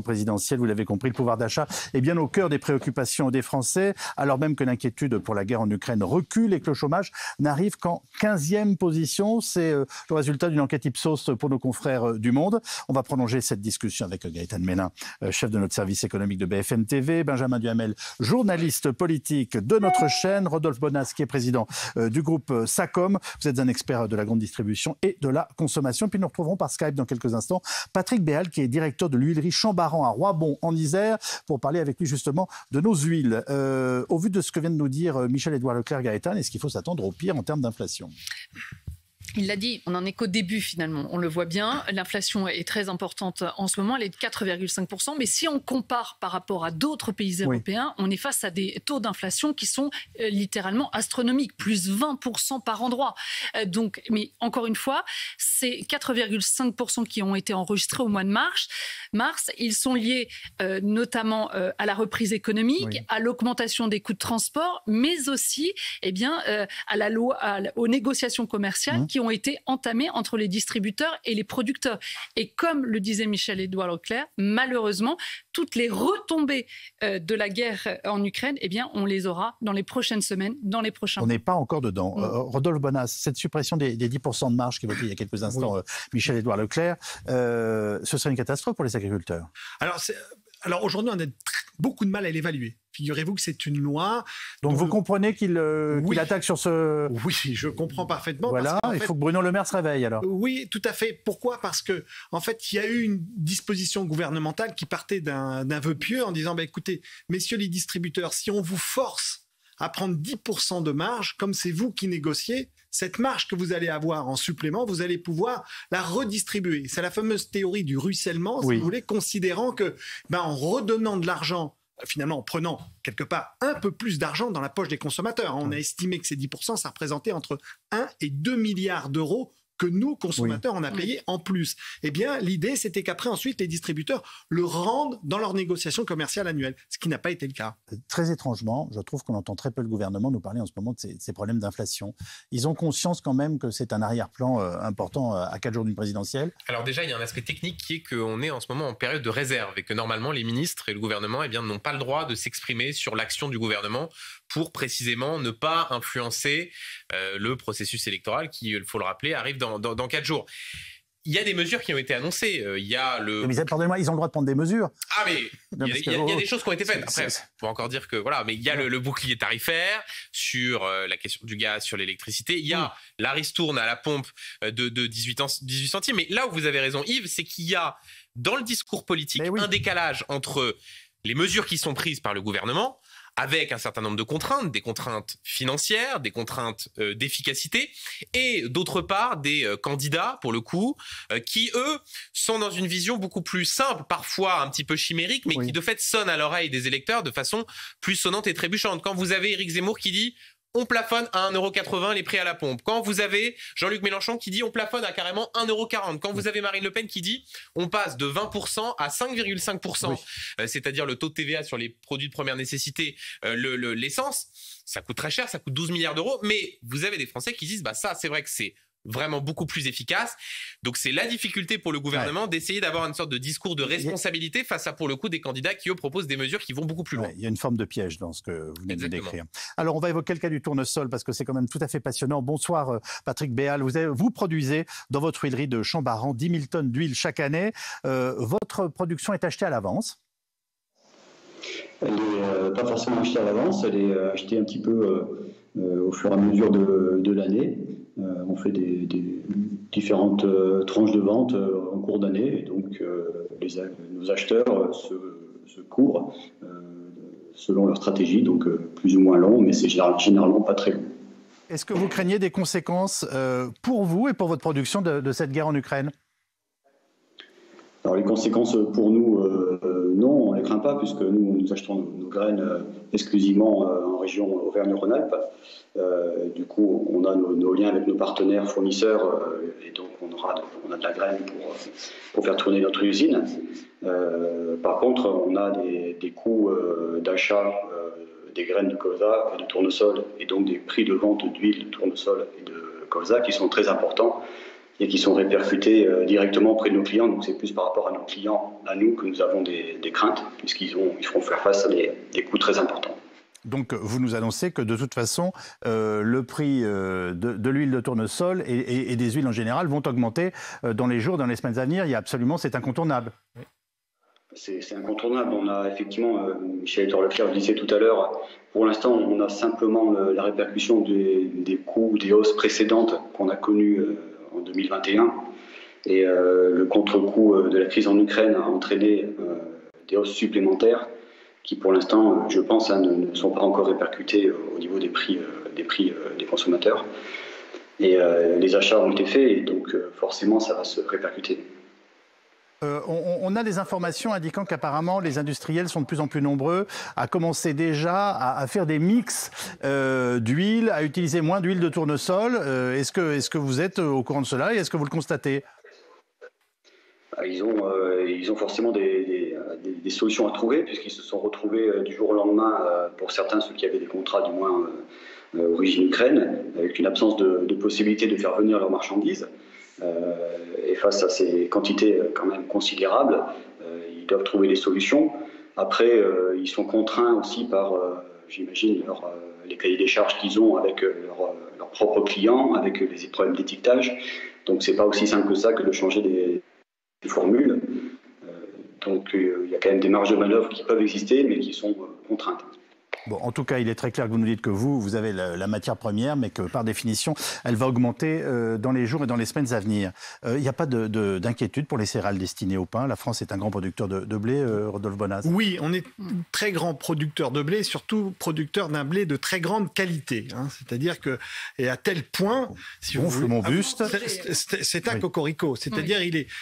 présidentielle, vous l'avez compris, le pouvoir d'achat est bien au cœur des préoccupations des Français, alors même que l'inquiétude pour la guerre en Ukraine recule et que le chômage n'arrive qu'en 15e position. C'est le résultat d'une enquête Ipsos pour nos confrères du Monde. On va prolonger cette discussion avec Gaëtan Mélin, chef de notre service économique de BFM TV, Benjamin Duhamel, journaliste politique de notre chaîne, Rodolphe Bonas, qui est président du groupe SACOM. Vous êtes un expert de la grande distribution et de la consommation. Puis nous retrouverons par Skype dans quelques instants Patrick Béal, qui est directeur de l'huilerie Chambaran à Roibon en Isère, pour parler avec lui justement de nos huiles. Au vu de ce que vient de nous dire Michel-Édouard Leclerc, Gaëtan, est-ce qu'il faut s'attendre au pire en termes d'inflation ? Il l'a dit, on n'en est qu'au début finalement, on le voit bien, l'inflation est très importante en ce moment, elle est de 4,5%, mais si on compare par rapport à d'autres pays européens, on est face à des taux d'inflation qui sont littéralement astronomiques, plus 20% par endroit. Donc, mais encore une fois, ces 4,5% qui ont été enregistrés au mois de mars, ils sont liés notamment à la reprise économique, à l'augmentation des coûts de transport, mais aussi aux négociations commerciales qui ont été entamées entre les distributeurs et les producteurs. Et comme le disait Michel-Édouard Leclerc, malheureusement, toutes les retombées de la guerre en Ukraine, on les aura dans les prochaines semaines, dans les prochains mois. On n'est pas encore dedans. Rodolphe Bonas, cette suppression des 10% de marge qu'évoquait il y a quelques instants Michel-Édouard Leclerc, ce serait une catastrophe pour les agriculteurs. Alors aujourd'hui, on a beaucoup de mal à l'évaluer. Figurez-vous que c'est une loi... Donc vous comprenez qu'il attaque sur ce... Oui, je comprends parfaitement. Voilà, il faut que Bruno Le Maire se réveille alors. Oui, tout à fait. Pourquoi ? Parce que, en fait, il y a eu une disposition gouvernementale qui partait d'un vœu pieux en disant, écoutez, messieurs les distributeurs, si on vous force à prendre 10% de marge, comme c'est vous qui négociez, cette marge que vous allez avoir en supplément, vous allez pouvoir la redistribuer. C'est la fameuse théorie du ruissellement, si vous voulez, considérant que, en redonnant de l'argent, finalement en prenant quelque part un peu plus d'argent dans la poche des consommateurs. On a estimé que ces 10%, ça représentait entre 1 et 2 milliards d'euros que nous, consommateurs, on a payé en plus. Eh bien, l'idée, c'était qu'après, ensuite, les distributeurs le rendent dans leurs négociations commerciales annuelles, ce qui n'a pas été le cas. Très étrangement, je trouve qu'on entend très peu le gouvernement nous parler en ce moment de ces problèmes d'inflation. Ils ont conscience quand même que c'est un arrière-plan important à 4 jours d'une présidentielle. Alors déjà, il y a un aspect technique qui est qu'on est en ce moment en période de réserve et que normalement, les ministres et le gouvernement n'ont pas le droit de s'exprimer sur l'action du gouvernement pour précisément ne pas influencer le processus électoral qui, il faut le rappeler, arrive dans 4 jours. Il y a des mesures qui ont été annoncées. Il y a le... Mais pardonnez-moi, ils ont le droit de prendre des mesures. Ah mais il y a des choses qui ont été faites. Après, on va encore dire que voilà, mais il y a le bouclier tarifaire sur la question du gaz, sur l'électricité. Il y a la ristourne à la pompe de 18 centimes. Mais là où vous avez raison, Yves, c'est qu'il y a dans le discours politique un décalage entre les mesures qui sont prises par le gouvernement, avec un certain nombre de contraintes, des contraintes financières, des contraintes d'efficacité, et d'autre part des candidats, pour le coup, qui, eux, sont dans une vision beaucoup plus simple, parfois un petit peu chimérique, mais qui, de fait, sonne à l'oreille des électeurs de façon plus sonnante et trébuchante. Quand vous avez Éric Zemmour qui dit « on plafonne à 1,80 € les prix à la pompe », quand vous avez Jean-Luc Mélenchon qui dit « on plafonne à carrément 1,40 €», quand vous avez Marine Le Pen qui dit « on passe de 20% à 5,5%, c'est-à-dire le taux de TVA sur les produits de première nécessité, l'essence, ça coûte très cher, ça coûte 12 milliards d'euros, mais vous avez des Français qui disent ça c'est vrai que c'est vraiment beaucoup plus efficace. Donc c'est la difficulté pour le gouvernement d'essayer d'avoir une sorte de discours de responsabilité face à, pour le coup, des candidats qui, eux, proposent des mesures qui vont beaucoup plus loin. Il y a une forme de piège dans ce que vous venez de décrire. Alors on va évoquer le cas du tournesol parce que c'est quand même tout à fait passionnant. Bonsoir Patrick Béal, vous produisez dans votre huilerie de Chambaran 10 000 tonnes d'huile chaque année. Votre production est achetée à l'avance? Elle n'est pas forcément achetée à l'avance, elle est achetée un petit peu au fur et à mesure de l'année. On fait des différentes tranches de vente en cours d'année, et donc nos acheteurs se couvrent selon leur stratégie, donc plus ou moins long, mais c'est généralement pas très long. Est-ce que vous craignez des conséquences pour vous et pour votre production de cette guerre en Ukraine ? Alors les conséquences pour nous, non, on ne les craint pas, puisque nous achetons nos graines exclusivement en région Auvergne-Rhône-Alpes. Du coup, on a nos liens avec nos partenaires fournisseurs, et donc on a de la graine pour faire tourner notre usine. Par contre, on a des coûts d'achat des graines de colza et de tournesol, et donc des prix de vente d'huile de tournesol et de colza qui sont très importants. et qui sont répercutés directement auprès de nos clients. Donc c'est plus par rapport à nos clients, à nous, que nous avons des craintes, puisqu'ils feront faire face à des coûts très importants. Donc, vous nous annoncez que de toute façon, le prix de l'huile de tournesol et des huiles en général vont augmenter dans les jours, dans les semaines à venir. C'est incontournable. Oui. C'est incontournable. On a effectivement, Michel-Édouard Leclerc le disait tout à l'heure, pour l'instant, on a simplement la répercussion des coûts, des hausses précédentes qu'on a connues en 2021. Et le contre-coup de la crise en Ukraine a entraîné des hausses supplémentaires qui, pour l'instant, je pense, ne sont pas encore répercutées au niveau des prix des consommateurs. Et les achats ont été faits, et donc forcément, ça va se répercuter. On a des informations indiquant qu'apparemment les industriels sont de plus en plus nombreux à commencer déjà à faire des mix d'huile, à utiliser moins d'huile de tournesol. Est-ce que vous êtes au courant de cela et est-ce que vous le constatez ? Ils ont forcément des solutions à trouver, puisqu'ils se sont retrouvés du jour au lendemain, pour certains, ceux qui avaient des contrats du moins origine Ukraine, avec une absence de possibilité de faire venir leurs marchandises. Et face à ces quantités quand même considérables, ils doivent trouver des solutions. Après, ils sont contraints aussi par, j'imagine, les cahiers des charges qu'ils ont avec leurs propres clients, avec les problèmes d'étiquetage. Donc c'est pas aussi simple que ça que de changer des formules. Donc il y a quand même des marges de manœuvre qui peuvent exister, mais qui sont contraintes. Bon, en tout cas, il est très clair que vous nous dites que vous avez la matière première, mais que par définition, elle va augmenter dans les jours et dans les semaines à venir. Il n'y a pas d'inquiétude pour les céréales destinées au pain. La France est un grand producteur de blé, Rodolphe Bonaz. Oui, on est très grand producteur de blé, surtout producteur d'un blé de très grande qualité. C'est-à-dire que, et à tel point, si vous voulez, mon buste, c'est un cocorico. C'est-à-dire,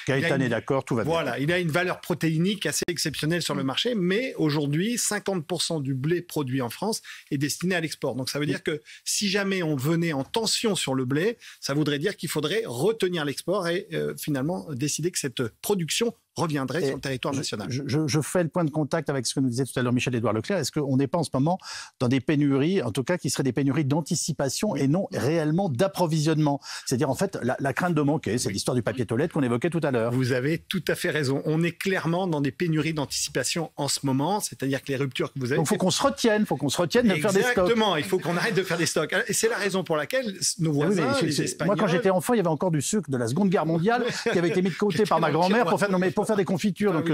Gaëtan est d'accord, tout va bien. Voilà, il a une valeur protéinique assez exceptionnelle sur le marché, mais aujourd'hui, 50% du blé produit en France est destiné à l'export. Donc ça veut dire que si jamais on venait en tension sur le blé, ça voudrait dire qu'il faudrait retenir l'export et finalement décider que cette production reviendrait sur le territoire national. Je fais le point de contact avec ce que nous disait tout à l'heure Michel-Édouard Leclerc. Est-ce qu'on n'est pas en ce moment dans des pénuries, en tout cas qui seraient des pénuries d'anticipation et non réellement d'approvisionnement ? C'est-à-dire en fait la crainte de manquer, c'est l'histoire du papier toilette qu'on évoquait tout à l'heure. Vous avez tout à fait raison. On est clairement dans des pénuries d'anticipation en ce moment, c'est-à-dire que les ruptures que vous avez... Donc il faut qu'on se retienne, de faire des stocks. Exactement, il faut qu'on arrête de faire des stocks. Et c'est la raison pour laquelle nos voisins, les Espagnols... Moi quand j'étais enfant, il y avait encore du sucre de la Seconde Guerre mondiale qui avait été mis de côté par ma grand-mère pour faire des confitures. Donc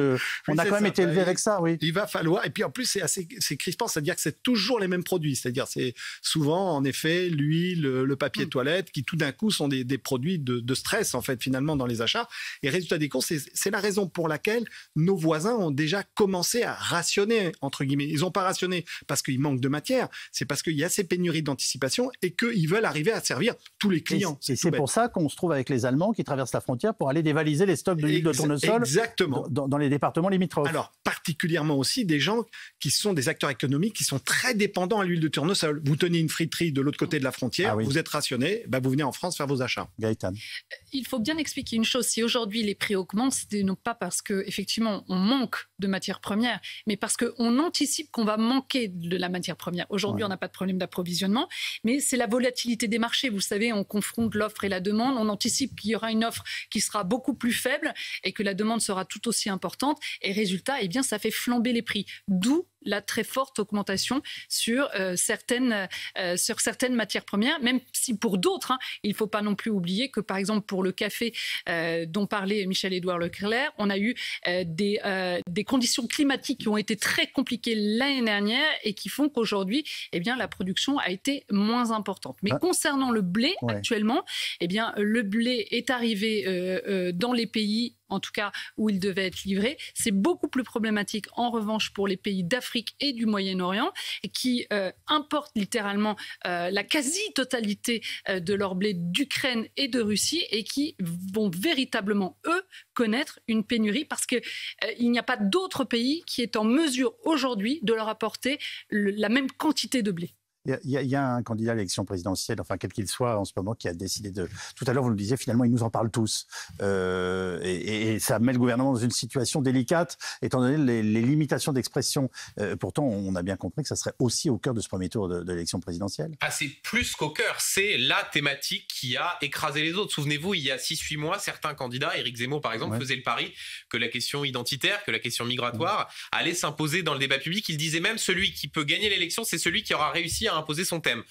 on a quand même été élevé avec ça, oui. Il va falloir, et puis en plus c'est crispant, c'est-à-dire que c'est toujours les mêmes produits, c'est-à-dire c'est souvent en effet l'huile, le papier toilette qui tout d'un coup sont des produits de stress en fait finalement dans les achats. Et résultat des courses, c'est la raison pour laquelle nos voisins ont déjà commencé à rationner entre guillemets. Ils n'ont pas rationné parce qu'il manque de matière, c'est parce qu'il y a ces pénuries d'anticipation et qu'ils veulent arriver à servir tous les clients. Et c'est pour ça qu'on se trouve avec les Allemands qui traversent la frontière pour aller dévaliser les stocks d'huile de tournesol. Exactement. Dans les départements limitrophes. Alors, particulièrement aussi des gens qui sont des acteurs économiques qui sont très dépendants à l'huile de tournesol. Vous tenez une friterie de l'autre côté de la frontière, vous êtes rationné, vous venez en France faire vos achats. Gaëtan. Il faut bien expliquer une chose. Si aujourd'hui les prix augmentent, c'est non pas parce qu'effectivement on manque de matières premières, mais parce qu'on anticipe qu'on va manquer de la matière première. Aujourd'hui, on n'a pas de problème d'approvisionnement, mais c'est la volatilité des marchés. Vous savez, on confronte l'offre et la demande. On anticipe qu'il y aura une offre qui sera beaucoup plus faible et que la demande sera tout aussi importante. Et résultat, eh bien, ça fait flamber les prix. D'où la très forte augmentation sur certaines matières premières, même si pour d'autres, il ne faut pas non plus oublier que, par exemple, pour le café dont parlait Michel-Édouard Leclerc, on a eu des conditions climatiques qui ont été très compliquées l'année dernière et qui font qu'aujourd'hui, eh bien, la production a été moins importante. Mais concernant le blé, actuellement, eh bien, le blé est arrivé dans les pays, en tout cas où il devait être livré. C'est beaucoup plus problématique, en revanche, pour les pays d'Afrique et du Moyen-Orient, qui importent littéralement la quasi-totalité de leur blé d'Ukraine et de Russie et qui vont véritablement, eux, connaître une pénurie parce qu'il n'y a pas d'autre pays qui est en mesure aujourd'hui de leur apporter la même quantité de blé. Il y a un candidat à l'élection présidentielle, enfin quel qu'il soit en ce moment, qui a décidé de... Tout à l'heure, vous le disiez, finalement, ils nous en parlent tous. Et ça met le gouvernement dans une situation délicate, étant donné les limitations d'expression. Pourtant, on a bien compris que ça serait aussi au cœur de ce premier tour de l'élection présidentielle. Ah, c'est plus qu'au cœur, c'est la thématique qui a écrasé les autres. Souvenez-vous, il y a 6-8 mois, certains candidats, Éric Zemmour par exemple, faisaient le pari que la question identitaire, que la question migratoire allait s'imposer dans le débat public. Il disait même celui qui peut gagner l'élection, c'est celui qui aura réussi à imposer son thème.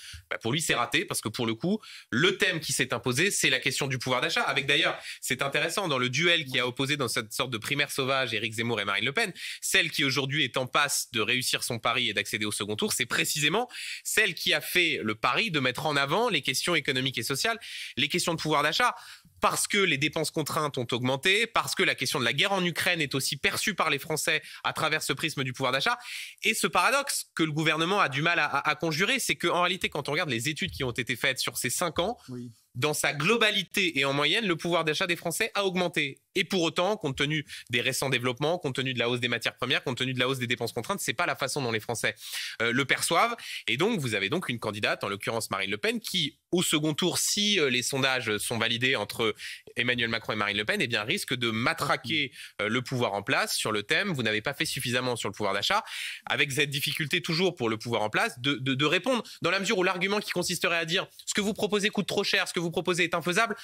Pour lui, c'est raté parce que pour le coup, le thème qui s'est imposé, c'est la question du pouvoir d'achat. Avec d'ailleurs, c'est intéressant, dans le duel qui a opposé dans cette sorte de primaire sauvage Éric Zemmour et Marine Le Pen, celle qui aujourd'hui est en passe de réussir son pari et d'accéder au second tour, c'est précisément celle qui a fait le pari de mettre en avant les questions économiques et sociales, les questions de pouvoir d'achat, parce que les dépenses contraintes ont augmenté, parce que la question de la guerre en Ukraine est aussi perçue par les Français à travers ce prisme du pouvoir d'achat. Et ce paradoxe que le gouvernement a du mal à conjurer, c'est qu'en réalité, quand on regarde les études qui ont été faites sur ces 5 ans, dans sa globalité et en moyenne, le pouvoir d'achat des Français a augmenté. Et pour autant, compte tenu des récents développements, compte tenu de la hausse des matières premières, compte tenu de la hausse des dépenses contraintes, c'est pas la façon dont les Français le perçoivent. Et donc, vous avez donc une candidate, en l'occurrence Marine Le Pen, qui, au second tour, si les sondages sont validés entre Emmanuel Macron et Marine Le Pen, eh bien, risque de matraquer le pouvoir en place sur le thème. Vous n'avez pas fait suffisamment sur le pouvoir d'achat, avec cette difficulté toujours pour le pouvoir en place de répondre, dans la mesure où l'argument qui consisterait à dire ce que vous proposez coûte trop cher, ce que vous proposez est infaisable.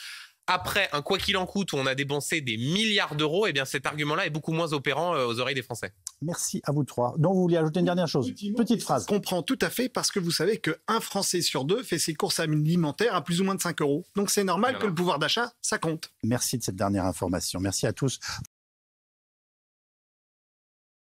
Après un quoi qu'il en coûte où on a dépensé des milliards d'euros, eh bien cet argument-là est beaucoup moins opérant aux oreilles des Français. Merci à vous trois. Donc vous vouliez ajouter une dernière chose, petite phrase. Je comprends tout à fait parce que vous savez qu'un Français sur 2 fait ses courses alimentaires à plus ou moins de 5 euros. Donc c'est normal que le pouvoir d'achat, ça compte. Merci de cette dernière information. Merci à tous.